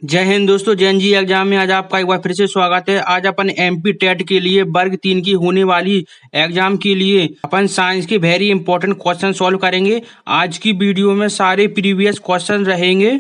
जय हिंद दोस्तों, जैन जी एग्जाम में आज आपका एक बार फिर से स्वागत है। आज अपन एमपी टेट के लिए वर्ग 3 की होने वाली एग्जाम के लिए अपन साइंस के वेरी इंपॉर्टेंट क्वेश्चन सॉल्व करेंगे। आज की वीडियो में सारे प्रीवियस क्वेश्चन रहेंगे।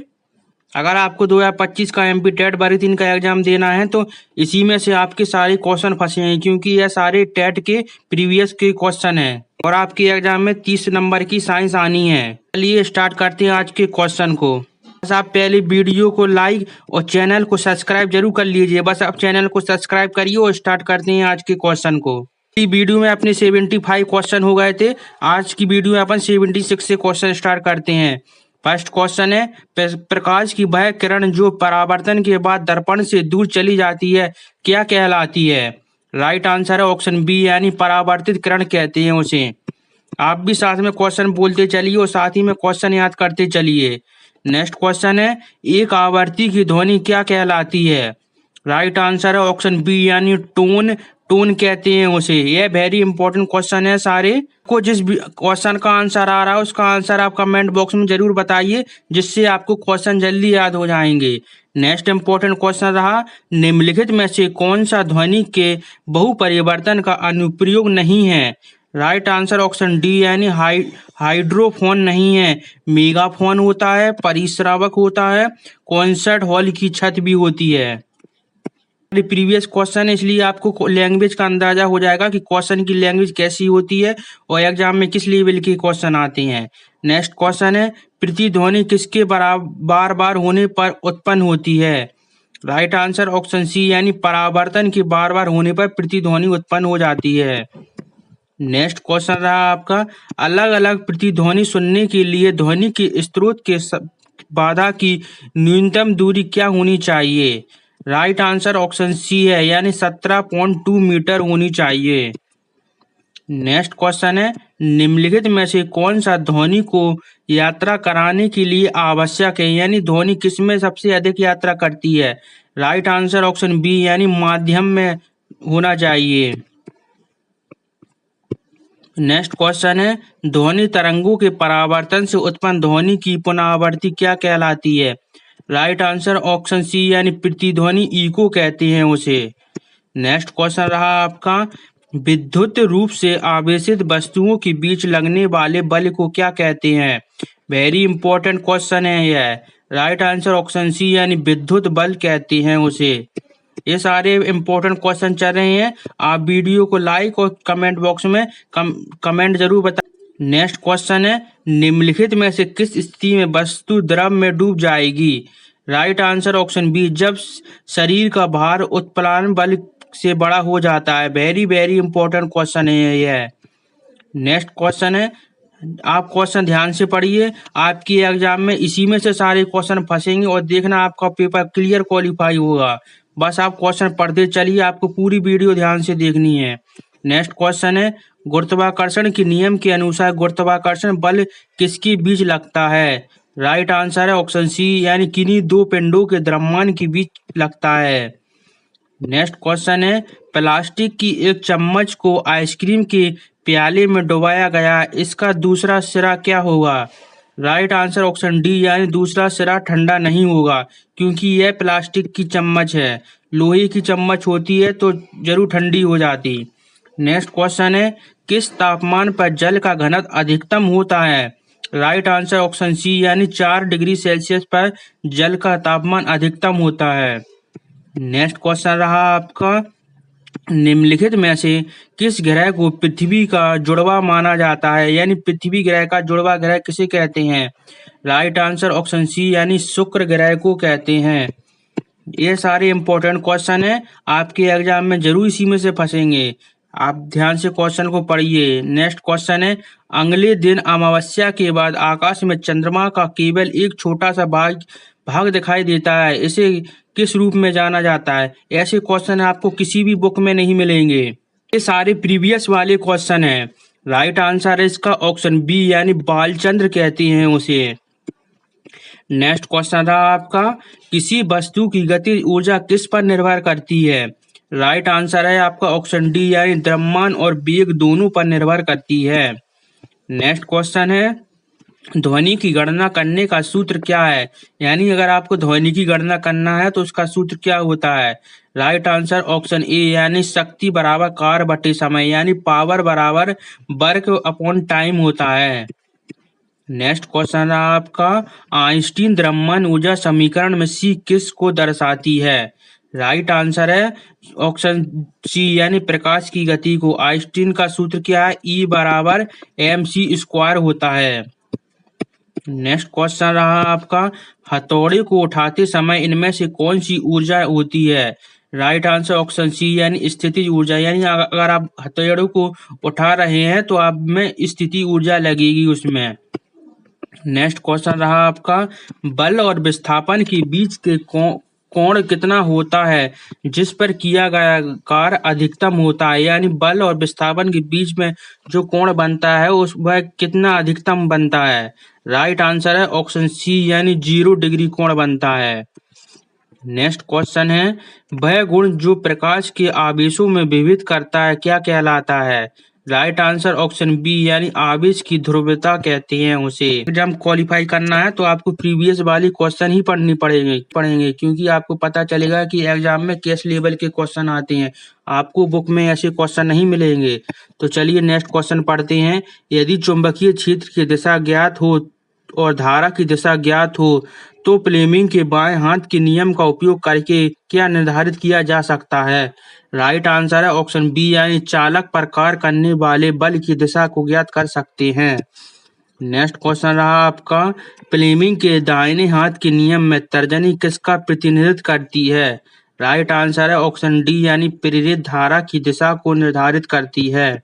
अगर आपको 2025 का एमपी टेट वर्ग 3 का एग्जाम देना है तो इसी में से आपके सारे क्वेश्चन फंसे हैं, क्योंकि यह सारे टेट के प्रीवियस के क्वेश्चन हैं और आपके एग्जाम में 30 नंबर की साइंस आनी है। चलिए स्टार्ट करते हैं आज के क्वेश्चन को। बस आप पहले वीडियो को लाइक और चैनल को सब्सक्राइब जरूर कर लीजिए। बस आप चैनल को सब्सक्राइब करिए और स्टार्ट करते हैं आज के क्वेश्चन को। वीडियो में अपने 75 क्वेश्चन हो गए थे। आज की वीडियो में अपन 76 से क्वेश्चन स्टार्ट करते हैं। फर्स्ट क्वेश्चन है, प्रकाश की वह किरण जो परावर्तन के बाद दर्पण से दूर चली जाती है क्या कहलाती है? राइट आंसर है ऑप्शन बी, यानी परावर्तित किरण कहते हैं उसे। आप भी साथ में क्वेश्चन बोलते चलिए और साथ ही में क्वेश्चन याद करते चलिए। नेक्स्ट क्वेश्चन है, एक आवर्ती की ध्वनि क्या कहलाती है? राइट आंसर है ऑप्शन बी, यानी टोन। टोन कहते हैं उसे। यह वेरी इंपॉर्टेंट क्वेश्चन है। सारे को जिस क्वेश्चन का आंसर आ रहा है उसका आंसर आप कमेंट बॉक्स में जरूर बताइए, जिससे आपको क्वेश्चन जल्दी याद हो जाएंगे। नेक्स्ट इंपॉर्टेंट क्वेश्चन रहा, निम्नलिखित में से कौन सा ध्वनि के बहुपरिवर्तन का अनुप्रयोग नहीं है? राइट आंसर ऑप्शन डी, यानी हाइड्रोफोन नहीं है। मेगाफोन होता है, परिश्रावक होता है, कॉन्सर्ट हॉल की छत भी होती है। प्रीवियस क्वेश्चन है, इसलिए आपको लैंग्वेज का अंदाजा हो जाएगा कि क्वेश्चन की लैंग्वेज कैसी होती है और एग्जाम में किस लेवल के क्वेश्चन आते हैं। नेक्स्ट क्वेश्चन है, प्रतिध्वनि किसके बार बार होने पर उत्पन्न होती है? राइट आंसर ऑप्शन सी, यानी परावर्तन के बार बार होने पर प्रतिध्वनि उत्पन्न हो जाती है। नेक्स्ट क्वेश्चन रहा आपका, अलग अलग प्रतिध्वनि सुनने के लिए ध्वनि के स्रोत के बाधा की न्यूनतम दूरी क्या होनी चाहिए? राइट आंसर ऑप्शन सी है, यानी 17.2 मीटर होनी चाहिए। नेक्स्ट क्वेश्चन है, निम्नलिखित में से कौन सा ध्वनि को यात्रा कराने के लिए आवश्यक है? यानी ध्वनि किस में सबसे अधिक यात्रा करती है? राइट आंसर ऑप्शन बी, यानी माध्यम में होना चाहिए। नेक्स्ट क्वेश्चन है, ध्वनि तरंगों के परावर्तन से उत्पन्न ध्वनि की पुनरावृत्ति क्या कहलाती है? राइट आंसर ऑप्शन सी, यानी प्रतिध्वनि इको कहते हैं उसे। नेक्स्ट क्वेश्चन रहा आपका, विद्युत रूप से आवेशित वस्तुओं के बीच लगने वाले बल को क्या कहते हैं? वेरी इंपॉर्टेंट क्वेश्चन है यह। राइट आंसर ऑप्शन सी, यानी विद्युत बल कहते हैं उसे। ये सारे इंपॉर्टेंट क्वेश्चन चल रहे हैं। आप वीडियो को लाइक और कमेंट बॉक्स में कमेंट जरूर बताएं। नेक्स्ट क्वेश्चन है, निम्नलिखित में से किस स्थिति में वस्तु द्रव में डूब जाएगी? राइट आंसर ऑप्शन बी, जब शरीर का भार उत्प्लावन बल से बड़ा हो जाता है। वेरी वेरी इंपॉर्टेंट क्वेश्चन है यह। नेक्स्ट क्वेश्चन है, आप क्वेश्चन ध्यान से पढ़िए। आपकी एग्जाम में इसी में से सारे क्वेश्चन फंसेंगे और देखना आपका पेपर क्लियर क्वालिफाई होगा। बस आप क्वेश्चन पढ़ते चलिए, आपको पूरी वीडियो ध्यान से देखनी है। नेक्स्ट क्वेश्चन है, गुरुत्वाकर्षण के नियम के अनुसार गुरुत्वाकर्षण बल किसके बीच लगता है? राइट आंसर है ऑप्शन सी, यानी किन्हीं दो पिंडों के द्रव्यमान के बीच लगता है। नेक्स्ट क्वेश्चन है, प्लास्टिक की एक चम्मच को आइसक्रीम के प्याले में डुबाया गया, इसका दूसरा सिरा क्या होगा? राइट आंसर ऑप्शन डी, यानी दूसरा सिरा ठंडा नहीं होगा, क्योंकि यह प्लास्टिक की चम्मच है। लोहे की चम्मच होती है तो जरूर ठंडी हो जाती। नेक्स्ट क्वेश्चन है, किस तापमान पर जल का घनत्व अधिकतम होता है? राइट आंसर ऑप्शन सी, यानी 4 डिग्री सेल्सियस पर जल का तापमान अधिकतम होता है। नेक्स्ट क्वेश्चन रहा आपका, निम्नलिखित में से किस ग्रह को पृथ्वी का जुड़वा माना जाता है? यानी पृथ्वी ग्रह का जुड़वा ग्रह किसे कहते हैं? राइट आंसर ऑप्शन सी, यानी शुक्र ग्रह को कहते हैं। ये सारे इंपॉर्टेंट क्वेश्चन है, आपके एग्जाम में जरूर इसी में से फंसेंगे। आप ध्यान से क्वेश्चन को पढ़िए। नेक्स्ट क्वेश्चन है, अगले दिन अमावस्या के बाद आकाश में चंद्रमा का केवल एक छोटा सा भाग दिखाई देता है, इसे किस रूप में जाना जाता है? ऐसे क्वेश्चन आपको किसी भी बुक में नहीं मिलेंगे। ये सारे प्रीवियस वाले क्वेश्चन हैं। राइट आंसर है इसका ऑप्शन बी, यानी बालचंद्र कहते हैं उसे। नेक्स्ट क्वेश्चन रहा आपका, किसी वस्तु की गति ऊर्जा किस पर निर्भर करती है? राइट आंसर है आपका ऑप्शन डी, यानी द्रव्यमान और वेग दोनों पर निर्भर करती है। नेक्स्ट क्वेश्चन है, ध्वनि की गणना करने का सूत्र क्या है? यानी अगर आपको ध्वनि की गणना करना है तो उसका सूत्र क्या होता है? राइट आंसर ऑप्शन ए यानी शक्ति बराबर कार्य बटे समय यानी पावर बराबर वर्क अपॉन टाइम होता है। नेक्स्ट क्वेश्चन है आपका, आइंस्टीन द्रव्यमान ऊर्जा समीकरण में सी किस को दर्शाती है? राइट आंसर है ऑप्शन सी यानी प्रकाश की गति को। आइंस्टीन का सूत्र क्या है? ई बराबर एम सी स्क्वायर होता है। नेक्स्ट क्वेश्चन रहा आपका, हथौड़े को उठाते समय इनमें से कौन सी ऊर्जा होती है? राइट आंसर ऑप्शन सी यानी स्थितिज ऊर्जा, यानी अगर आप हथौड़े को उठा रहे हैं तो आप में स्थिति ऊर्जा लगेगी उसमें। नेक्स्ट क्वेश्चन रहा आपका, बल और विस्थापन के बीच के कोण कितना होता है जिस पर किया गया कार्य अधिकतम होता है? यानी बल और विस्थापन के बीच में जो कोण बनता है उस वह कितना अधिकतम बनता है? राइट आंसर है ऑप्शन सी यानी 0 डिग्री कोण बनता है। नेक्स्ट क्वेश्चन है, वह गुण जो प्रकाश के आवेशों में विविध करता है क्या कहलाता है? राइट आंसर ऑप्शन बी यानी आवेश की ध्रुवता कहते हैं उसे। एग्जाम क्वालिफाई करना है तो आपको प्रीवियस वाली क्वेश्चन ही पढ़ेंगे क्योंकि आपको पता चलेगा कि एग्जाम में किस लेवल के क्वेश्चन आते हैं। आपको बुक में ऐसे क्वेश्चन नहीं मिलेंगे। तो चलिए नेक्स्ट क्वेश्चन पढ़ते हैं। यदि चुंबकीय क्षेत्र की दिशा ज्ञात हो और धारा की दिशा ज्ञात हो तो फ्लेमिंग के बाएं हाथ के नियम का उपयोग करके क्या निर्धारित किया जा सकता है? राइट आंसर है ऑप्शन बी यानी चालक पर कार्य करने वाले बल की दिशा को ज्ञात कर सकते हैं। नेक्स्ट क्वेश्चन रहा आपका, फ्लेमिंग के दाहिने हाथ के नियम में तर्जनी किसका प्रतिनिधित्व करती है? राइट आंसर है ऑप्शन डी यानी प्रेरित धारा की दिशा को निर्धारित करती है।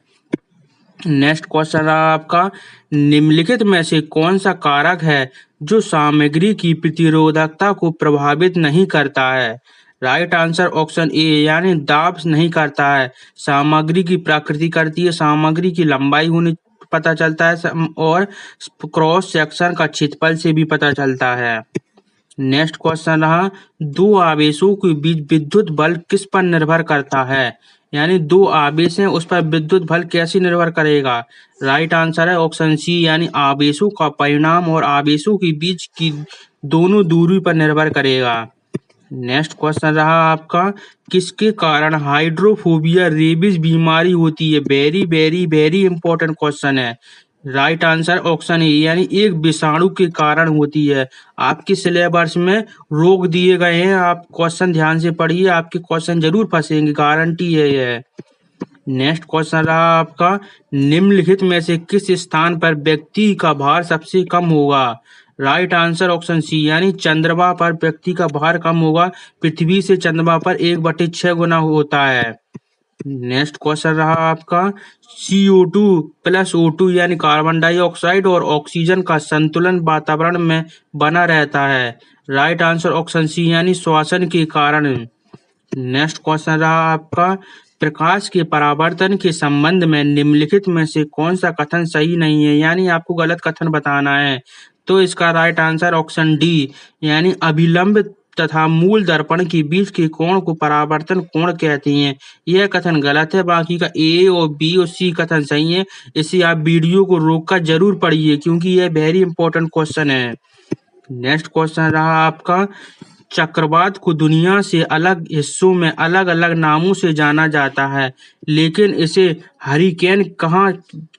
नेक्स्ट क्वेश्चन रहा आपका, निम्नलिखित में से कौन सा कारक है जो सामग्री की प्रतिरोधकता को प्रभावित नहीं करता है? राइट आंसर ऑप्शन ए यानी दाब नहीं करता है। सामग्री की प्रकृति करती है, सामग्री की लंबाई होने पता चलता है और क्रॉस सेक्शन का क्षेत्रफल से भी पता चलता है। नेक्स्ट क्वेश्चन रहा, दो आवेशों के बीच विद्युत बल किस पर निर्भर करता है? यानी दो आवेश हैं उस पर विद्युत बल कैसे निर्भर करेगा? राइट आंसर है ऑप्शन सी यानी आवेशों का परिणाम और आवेशों के बीच की दोनों दूरी पर निर्भर करेगा। नेक्स्ट क्वेश्चन रहा आपका, किसके कारण हाइड्रोफोबिया रेबीज बीमारी होती है? Very very very important question है। राइट आंसर ऑप्शन ए यानी एक विषाणु के कारण होती है। आपके सिलेबस में रोक दिए गए हैं, आप क्वेश्चन ध्यान से पढ़िए, आपके क्वेश्चन जरूर फंसेंगे, गारंटी है यह। नेक्स्ट क्वेश्चन रहा आपका, निम्नलिखित में से किस स्थान पर व्यक्ति का भार सबसे कम होगा? राइट आंसर ऑप्शन सी यानी चंद्रमा पर व्यक्ति का भार कम होगा। पृथ्वी से चंद्रमा पर 1/6 गुना होता है। नेक्स्ट क्वेश्चन रहा आपका, CO2 प्लस O2 यानी कार्बन डाइऑक्साइड और ऑक्सीजन का संतुलन वातावरण में बना रहता है। राइट आंसर ऑप्शन सी यानी श्वसन के कारण। नेक्स्ट क्वेश्चन रहा आपका, प्रकाश के परावर्तन के संबंध में निम्नलिखित में से कौन सा कथन सही नहीं है? यानी आपको गलत कथन बताना है। तो इसका राइट आंसर ऑप्शन डी यानी अभिलंब तथा मूल दर्पण के बीच के कोण को परावर्तन कोण कहते हैं। यह कथन गलत है, बाकी का ए और बी और सी कथन सही है। इसे आप वीडियो को रोककर जरूर पढ़िए क्योंकि यह वेरी इंपॉर्टेंट क्वेश्चन है। नेक्स्ट क्वेश्चन रहा आपका, चक्रवात को दुनिया से अलग हिस्सों में अलग अलग नामों से जाना जाता है, लेकिन इसे हरिकेन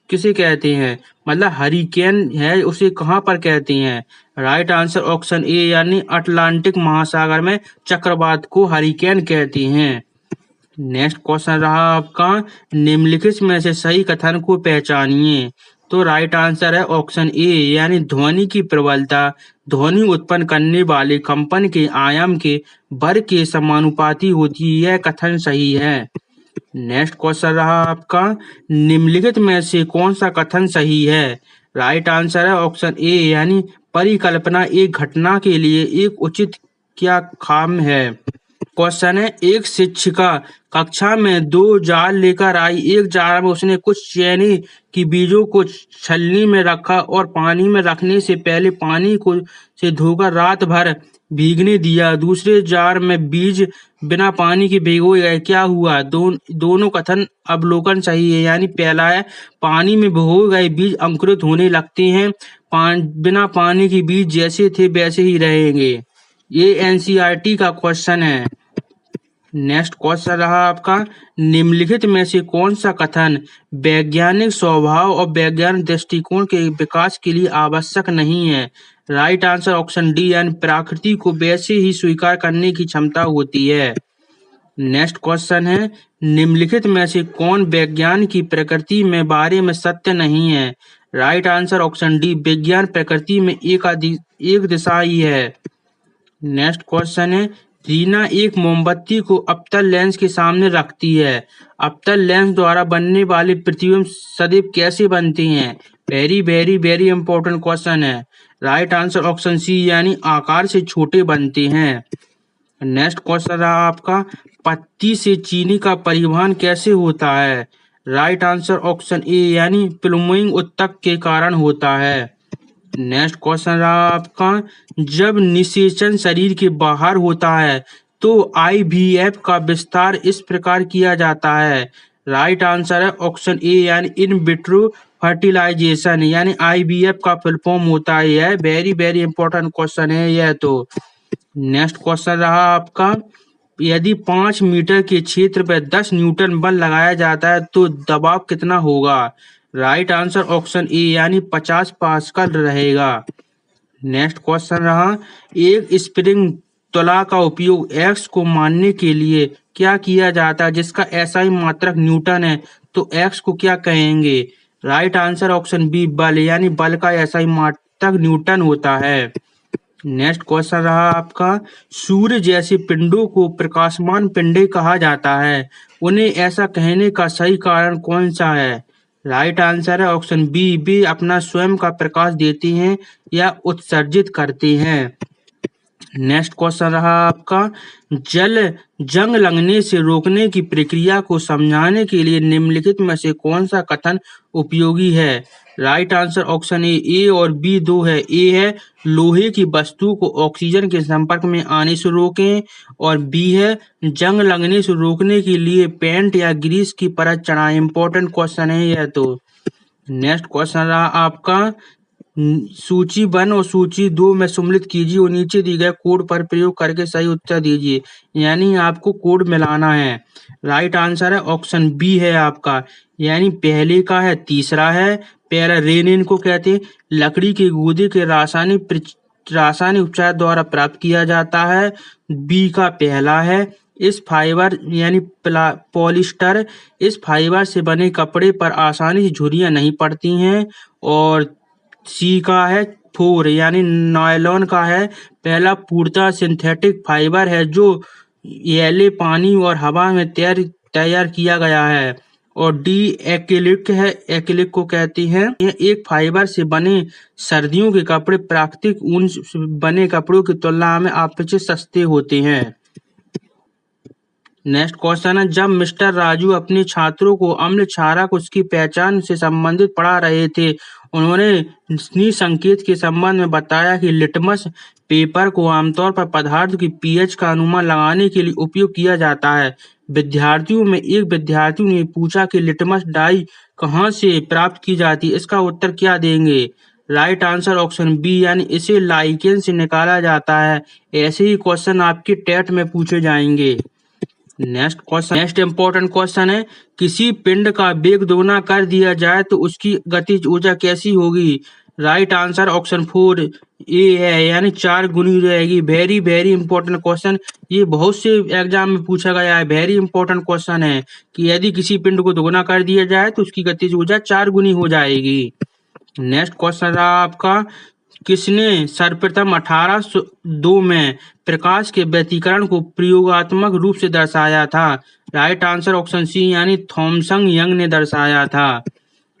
किसे कहते हैं? मतलब हरिकेन है उसे कहाँ पर कहते हैं? राइट आंसर ऑप्शन ए यानी अटलांटिक महासागर में चक्रवात को हरिकेन कहते हैं। नेक्स्ट क्वेश्चन रहा आपका, निम्नलिखित में से सही कथन को पहचानिए। तो राइट आंसर है ऑप्शन ए यानी ध्वनि की प्रबलता ध्वनि उत्पन्न करने वाले कंपन के आयाम के वर्ग के समानुपाती होती है। यह कथन सही है। नेक्स्ट क्वेश्चन रहा आपका, निम्नलिखित में से कौन सा कथन सही है? राइट आंसर है ऑप्शन ए यानी परिकल्पना एक घटना के लिए एक उचित क्या खाम है। क्वेश्चन है, एक शिक्षिका कक्षा में 2 जार लेकर आई। एक जार में उसने कुछ चीनी की बीजों को छलनी में रखा और पानी में रखने से पहले पानी को से धोकर रात भर भीगने दिया। दूसरे जार में बीज बिना पानी के भिगोए गए, क्या हुआ? दोनों कथन अवलोकन सही है। यानी पहला है पानी में भिगोए गए बीज अंकुरित होने लगते हैं, बिना पानी के बीज जैसे थे वैसे ही रहेंगे। ये एनसीईआरटी का क्वेश्चन है। नेक्स्ट क्वेश्चन रहा आपका, निम्नलिखित में से कौन सा कथन वैज्ञानिक स्वभाव और वैज्ञानिक दृष्टिकोण के विकास के लिए आवश्यक नहीं है? राइट आंसर ऑप्शन डी, यानी प्रकृति को वैसे ही स्वीकार करने की क्षमता होती है। नेक्स्ट क्वेश्चन है, निम्नलिखित में से कौन विज्ञान की प्रकृति में बारे में सत्य नहीं है? राइट आंसर ऑप्शन डी, विज्ञान प्रकृति में एक दिशाई है। नेक्स्ट क्वेश्चन है, रीना एक मोमबत्ती को अवतल लेंस के सामने रखती है। अवतल लेंस द्वारा बनने वाले प्रतिबिंब सदैव कैसे बनते हैं? Very very very important question है। राइट आंसर ऑप्शन सी, यानी आकार से छोटे बनते हैं। नेक्स्ट क्वेश्चन रहा आपका, पत्ती से चीनी का परिवहन कैसे होता है? राइट आंसर ऑप्शन ए, यानी प्लूमिंग उत्तक के कारण होता है। नेक्स्ट क्वेश्चन रहा आपका, जब निषेचन शरीर के बाहर होता है तो आईवीएफ का विस्तार इस प्रकार किया जाता है। राइट आंसर है ऑप्शन ए, यानी इन विट्रो फर्टिलाइजेशन, यानी आईवीएफ का फुल फॉर्म होता है। यह वेरी वेरी इंपॉर्टेंट क्वेश्चन है यह तो। नेक्स्ट क्वेश्चन रहा आपका, यदि 5 मीटर के क्षेत्र पर 10 न्यूटन बल लगाया जाता है तो दबाव कितना होगा? राइट आंसर ऑप्शन ए, यानी 50 पास्कल रहेगा। नेक्स्ट क्वेश्चन रहा, एक स्प्रिंग तुला का उपयोग एक्स को मानने के लिए क्या किया जाता है जिसका एसआई मात्रक न्यूटन है, तो एक्स को क्या कहेंगे? राइट आंसर ऑप्शन बी, बल, यानी बल का एसआई मात्रक न्यूटन होता है। नेक्स्ट क्वेश्चन रहा आपका, सूर्य जैसे पिंडों को प्रकाशमान पिंडे कहा जाता है, उन्हें ऐसा कहने का सही कारण कौन सा है? राइट आंसर है ऑप्शन बी, वे अपना स्वयं का प्रकाश देते हैं या उत्सर्जित करते हैं। नेक्स्ट क्वेश्चन रहा आपका, जंग लगने से रोकने की प्रक्रिया को समझाने के लिए निम्नलिखित में से कौन सा कथन उपयोगी है? राइट आंसर ऑप्शन ए और बी दो है। ए है, लोहे की वस्तु को ऑक्सीजन के संपर्क में आने से रोकें, और बी है, जंग लगने से रोकने के लिए पेंट या ग्रीस की परत चढ़ाएं। इंपॉर्टेंट क्वेश्चन है यह तो। नेक्स्ट क्वेश्चन रहा आपका, सूची 1 और सूची 2 में सम्मिलित कीजिए और नीचे दिए गए कोड पर प्रयोग करके सही उत्तर दीजिए, यानी आपको कोड मिलाना है। राइट आंसर है ऑप्शन बी है आपका, यानी पहले का है तीसरा है। पहला रेनिन को कहते हैं, लकड़ी के गूदे के रासायनिक उपचार द्वारा प्राप्त किया जाता है। बी का पहला है, इस फाइबर यानी पॉलिस्टर, इस फाइबर से बने कपड़े पर आसानी से झुर्रियां नहीं पड़ती हैं। और सी का है 4, यानी नायलॉन का है, पहला पूर्णतः सिंथेटिक फाइबर है जो एले पानी और हवा में तैयार किया गया है। और डी एक्रिलिक है, एक्रिलिक को कहते हैं, यह एक फाइबर से बने सर्दियों के कपड़े प्राकृतिक ऊन से बने कपड़ों की तुलना में अपेक्षित सस्ते होते हैं। नेक्स्ट क्वेश्चन है, जब मिस्टर राजू अपने छात्रों को अम्ल क्षारक उसकी पहचान से संबंधित पढ़ा रहे थे, उन्होंने निसंकेत के संबंध में बताया कि लिटमस पेपर को आमतौर पर पदार्थ की पीएच का अनुमान लगाने के लिए उपयोग किया जाता है। विद्यार्थियों में एक विद्यार्थी ने पूछा कि लिटमस डाई कहाँ से प्राप्त की जाती है, इसका उत्तर क्या देंगे? राइट आंसर ऑप्शन बी, यानी इसे लाइकेन से निकाला जाता है। ऐसे ही क्वेश्चन आपके टेट में पूछे जाएंगे। नेक्स्ट इंपॉर्टेंट क्वेश्चन है, किसी पिंड का वेग दोगुना कर दिया जाए तो उसकी गतिज ऊर्जा कैसी होगी? राइट आंसर ऑप्शन 4 ए है, यानी 4 गुनी रहेगी। वेरी वेरी इंपॉर्टेंट क्वेश्चन, ये बहुत से एग्जाम में पूछा गया है। वेरी इंपॉर्टेंट क्वेश्चन है कि यदि किसी पिंड को दोगुना कर दिया जाए तो उसकी गतिज ऊर्जा 4 गुनी हो जाएगी। नेक्स्ट क्वेश्चन रहा आपका, किसने सर्वप्रथम 1802 में प्रकाश के व्यतिकरण को प्रयोगात्मक रूप से दर्शाया था? राइट आंसर ऑप्शन सी, यानी थॉमसन यंग ने दर्शाया था।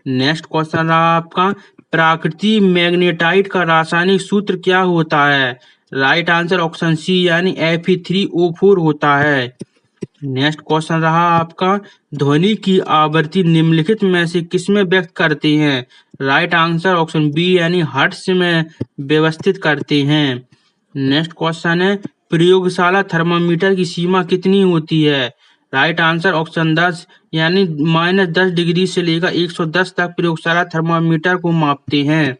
नेक्स्ट क्वेश्चन रहा आपका, प्राकृतिक मैग्नेटाइट का रासायनिक सूत्र क्या होता है? राइट आंसर ऑप्शन सी, यानी Fe3O4 होता है। नेक्स्ट क्वेश्चन रहा आपका, ध्वनि की आवृत्ति निम्नलिखित में से किसमें व्यक्त करते हैं? राइट आंसर ऑप्शन बी, यानी हर्ट्ज में व्यवस्थित करते हैं। नेक्स्ट क्वेश्चन है, प्रयोगशाला थर्मामीटर की सीमा कितनी होती है? राइट आंसर ऑप्शन 10, यानी -10 डिग्री से लेकर 110 तक प्रयोगशाला थर्मामीटर को मापते हैं।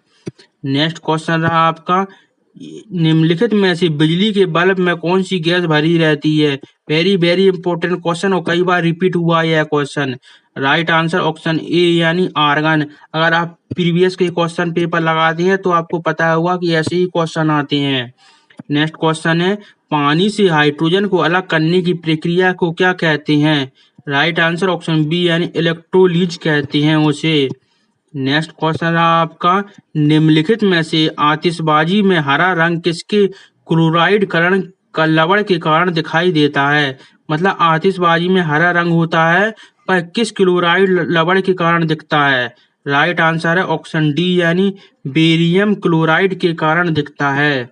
नेक्स्ट क्वेश्चन रहा आपका, निम्नलिखित में से बिजली के बल्ब में कौन सी गैस भरी रहती है? वेरी वेरी इंपॉर्टेंट क्वेश्चन और कई बार रिपीट हुआ है यह question. Right answer option A यानी आर्गन। अगर आप प्रीवियस के क्वेश्चन पेपर लगाते हैं तो आपको पता होगा कि ऐसे ही क्वेश्चन आते हैं। नेक्स्ट क्वेश्चन है, पानी से हाइड्रोजन को अलग करने की प्रक्रिया को क्या कहते हैं? राइट आंसर ऑप्शन बी यानी इलेक्ट्रोलीज कहते हैं उसे। नेक्स्ट क्वेश्चन रहा आपका, निम्नलिखित में से आतिशबाजी में हरा रंग किसके क्लोराइड करण का लवण के कारण दिखाई देता है? मतलब आतिशबाजी में हरा रंग होता है पर किस क्लोराइड लवण के कारण दिखता है? राइट आंसर है ऑप्शन डी यानी बेरियम क्लोराइड के कारण दिखता है।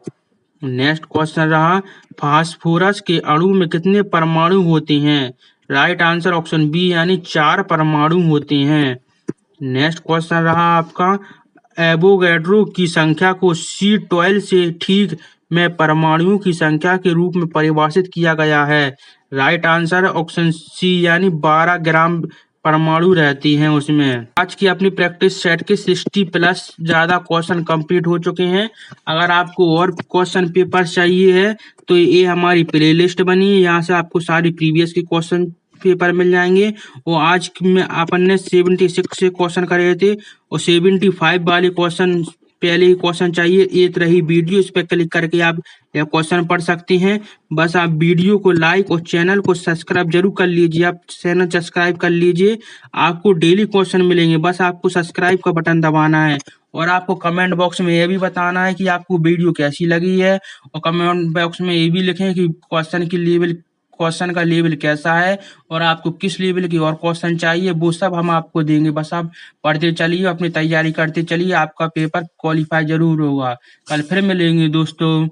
नेक्स्ट क्वेश्चन रहा, फास्फोरस के अणु में कितने परमाणु होते हैं? राइट आंसर ऑप्शन बी यानी 4 परमाणु होते हैं। नेक्स्ट क्वेश्चन रहा आपका, एवोगैड्रो की संख्या को C12 से ठीक में परमाणुओं की संख्या के रूप में परिभाषित किया गया है। राइट आंसर ऑप्शन सी यानी 12 ग्राम परमाणु रहती हैं उसमें। आज की अपनी प्रैक्टिस सेट के 60+ ज्यादा क्वेश्चन कंप्लीट हो चुके हैं। अगर आपको और क्वेश्चन पेपर चाहिए है तो ये हमारी प्लेलिस्ट बनी है, यहाँ से आपको सारी प्रीवियस के क्वेश्चन पेपर मिल जाएंगे। और आज में अपन ने 76 से क्वेश्चन करे थे और 75 वाले क्वेश्चन पहले ही क्वेश्चन चाहिए, एक रही वीडियो, इस पर क्लिक करके आप यह क्वेश्चन पढ़ सकते हैं। बस आप वीडियो को लाइक और चैनल को सब्सक्राइब जरूर कर लीजिए। आप चैनल सब्सक्राइब कर लीजिए, आपको डेली क्वेश्चन मिलेंगे, बस आपको सब्सक्राइब का बटन दबाना है। और आपको कमेंट बॉक्स में यह भी बताना है कि आपको वीडियो कैसी लगी है, और कमेंट बॉक्स में ये भी लिखें कि क्वेश्चन का लेवल कैसा है और आपको किस लेवल की और क्वेश्चन चाहिए, वो सब हम आपको देंगे। बस आप पढ़ते चलिए, अपनी तैयारी करते चलिए, आपका पेपर क्वालिफाई जरूर होगा। कल फिर मिलेंगे दोस्तों।